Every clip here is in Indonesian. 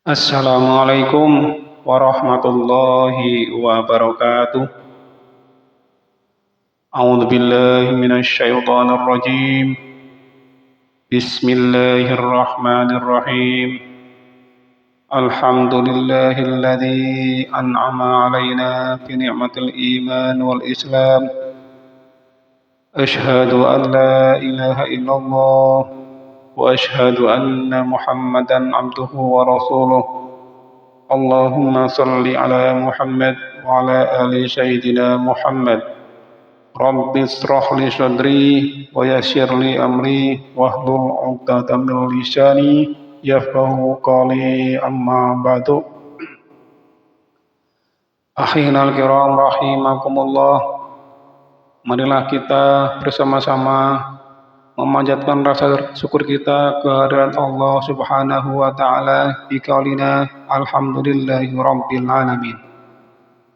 Assalamualaikum warahmatullahi wabarakatuh. A'udzu billahi minasy syaithanir rajim. Bismillahirrahmanirrahim. Alhamdulillahilladzi an'ama 'alaina bi ni'matil iman wal islam. Asyhadu an la ilaha illallah wa asyhadu anna Muhammadan 'abduhu wa rasuluh. Allahumma salli ala Muhammad wa ala ali sayyidina Muhammad. Rabbi israh li sadri wa yassir li amri wahlul 'uqdatam min lisani yafqahu qawli, amma ba'du. Akhirul kiram rahimakumullah. Marilah kita bersama-sama memanjatkan rasa syukur kita kehadirat Allah Subhanahu wa taala bi qaulina alhamdulillahi rabbil alamin.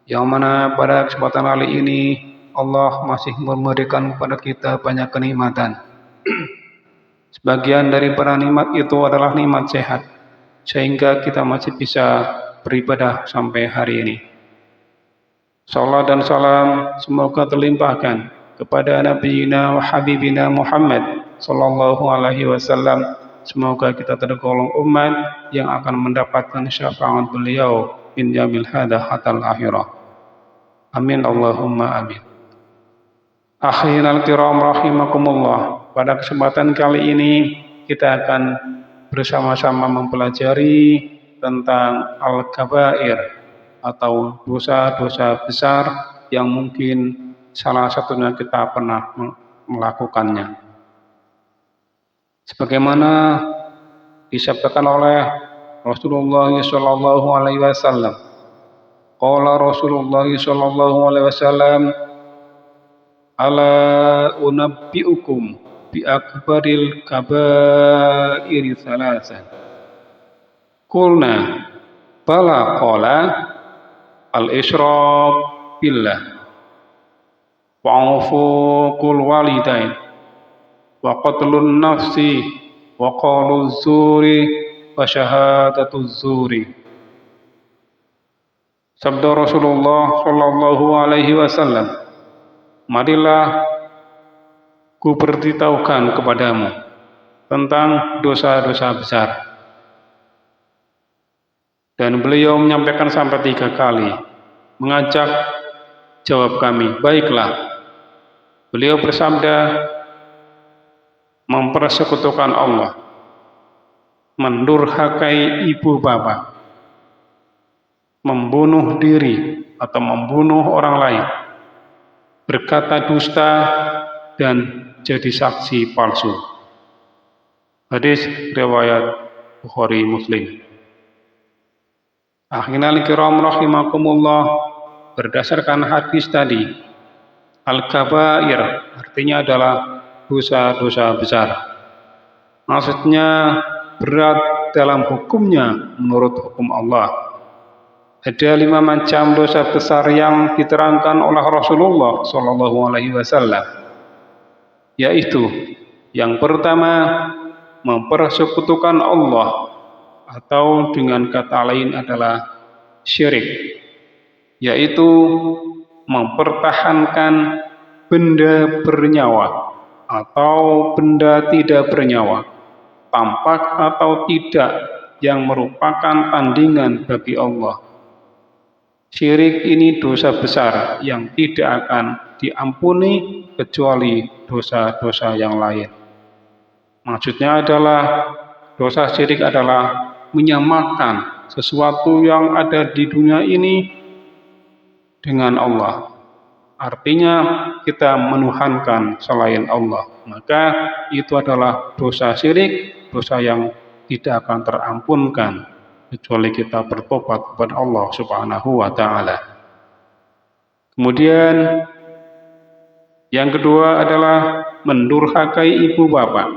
Yang mana pada kesempatan kali ini Allah masih memberikan kepada kita banyak kenikmatan. Sebagian dari para nikmat itu adalah nikmat sehat, sehingga kita masih bisa beribadah sampai hari ini. Salat dan salam semoga terlimpahkan kepada Nabiina wa Habibina Muhammad sallallahu alaihi wasallam. Semoga kita tergolong umat yang akan mendapatkan syafaat beliau min yamil hada hatal akhirah. Amin Allahumma amin. Akhirul kiram rahimakumullah. Pada kesempatan kali ini kita akan bersama-sama mempelajari tentang al-kabair atau dosa-dosa besar yang mungkin salah satunya kita pernah melakukannya. Sebagaimana disabdakan oleh Rasulullah sallallahu alaihi wasallam. Qala Rasulullah sallallahu alaihi wasallam, ala unabbiukum bi akbaril kabairi salasan. Qulna bala qala al-isyraq billah wa uququl walidain wa qatlun nafsi wa qauluz zuri wa syahadatuz zuri. Sabda Rasulullah sallallahu alaihi wasallam, marilah ku beritahukan kepadamu tentang dosa-dosa besar. Dan beliau menyampaikan sampai 3 kali, mengajak, jawab kami, baiklah. Beliau bersabda, mempersekutukan Allah, mendurhakai ibu bapak, membunuh diri atau membunuh orang lain, berkata dusta, dan jadi saksi palsu. Hadis riwayat Bukhari Muslim. Akhirul kiram rahimakumullah, berdasarkan hadis tadi, al-kabair artinya adalah dosa-dosa besar. Maksudnya berat dalam hukumnya menurut hukum Allah. Ada 5 macam dosa besar yang diterangkan oleh Rasulullah sallallahu alaihi wasallam, yaitu yang pertama, mempersekutukan Allah, atau dengan kata lain adalah syirik, yaitu mempertahankan benda bernyawa atau benda tidak bernyawa, tampak atau tidak, yang merupakan tandingan bagi Allah. Syirik ini dosa besar yang tidak akan diampuni kecuali dosa-dosa yang lain. Maksudnya adalah dosa syirik adalah menyamakan sesuatu yang ada di dunia ini dengan Allah. Artinya kita menuhankan selain Allah. Maka itu adalah dosa syirik, dosa yang tidak akan terampunkan kecuali kita bertobat kepada Allah Subhanahu wa taala. Kemudian yang kedua adalah mendurhakai ibu bapak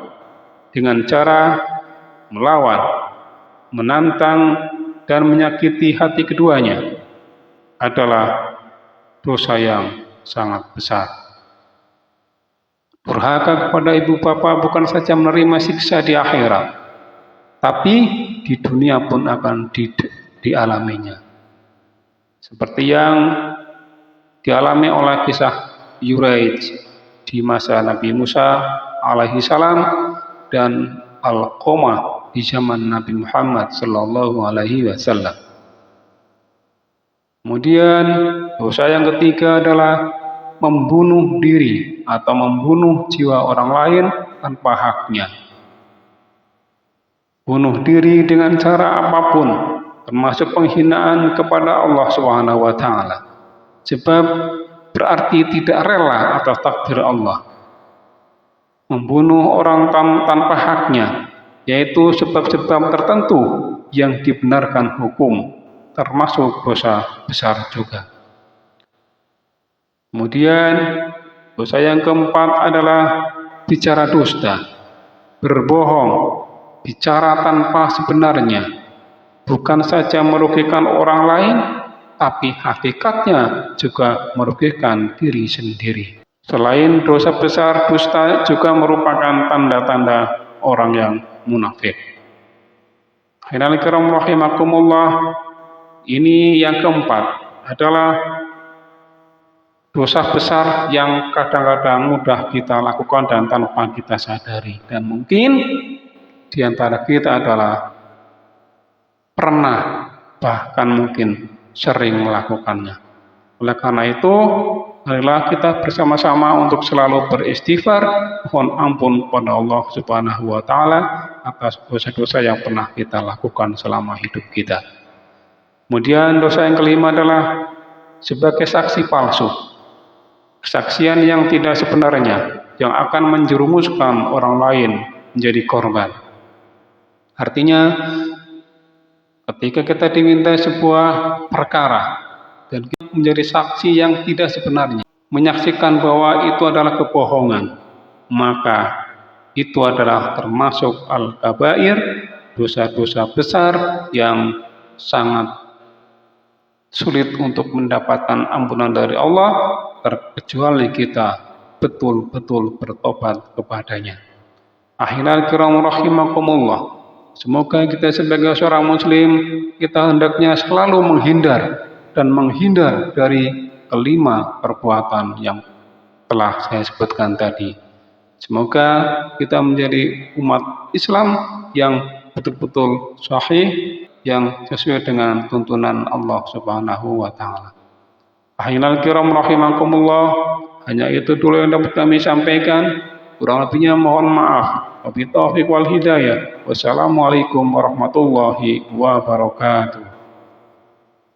dengan cara melawan, menantang, dan menyakiti hati keduanya adalah dosa yang sangat besar. Durhaka kepada ibu bapa bukan saja menerima siksa di akhirat, tapi di dunia pun akan dialaminya. Seperti yang dialami oleh kisah Yuraij di masa Nabi Musa alaihi salam dan Al-Qamah di zaman Nabi Muhammad sallallahu alaihi wasallam. Kemudian dosa yang ketiga adalah membunuh diri atau membunuh jiwa orang lain tanpa haknya. Bunuh diri dengan cara apapun, termasuk penghinaan kepada Allah Subhanahu wa taala. Sebab berarti tidak rela atas takdir Allah. Membunuh orang tanpa haknya, yaitu sebab-sebab tertentu yang dibenarkan hukum, termasuk dosa besar juga. Kemudian dosa yang keempat adalah bicara dusta, berbohong, bicara tanpa sebenarnya, bukan saja merugikan orang lain, tapi hakikatnya juga merugikan diri sendiri. Selain dosa besar, dusta juga merupakan tanda-tanda orang yang munafik. Akhirul kiram rahimakumullah, ini yang keempat adalah dosa besar yang kadang-kadang mudah kita lakukan dan tanpa kita sadari. Dan mungkin di antara kita adalah pernah, bahkan mungkin sering melakukannya. Oleh karena itu, marilah kita bersama-sama untuk selalu beristighfar, mohon ampun kepada Allah Subhanahu wa taala atas dosa-dosa yang pernah kita lakukan selama hidup kita. Kemudian dosa yang kelima adalah sebagai saksi palsu. Kesaksian yang tidak sebenarnya, yang akan menjerumuskan orang lain menjadi korban. Artinya, ketika kita diminta sebuah perkara dan kita menjadi saksi yang tidak sebenarnya, menyaksikan bahwa itu adalah kebohongan, maka itu adalah termasuk al-kabair, dosa-dosa besar yang sangat sulit untuk mendapatkan ampunan dari Allah, terkecuali kita betul-betul bertobat kepadanya. Akhirul kiram rahimakumullah, semoga kita sebagai seorang muslim, kita hendaknya selalu menghindar dari kelima perbuatan yang telah saya sebutkan tadi. Semoga kita menjadi umat Islam yang betul-betul sahih, yang sesuai dengan tuntunan Allah Subhanahu wa taala. Akhirul kiram rahimakumullah, hanya itu dulu yang dapat kami sampaikan. Kurang lebihnya mohon maaf. Wabillahi taufiq wal hidayah. Wassalamualaikum warahmatullahi wabarakatuh.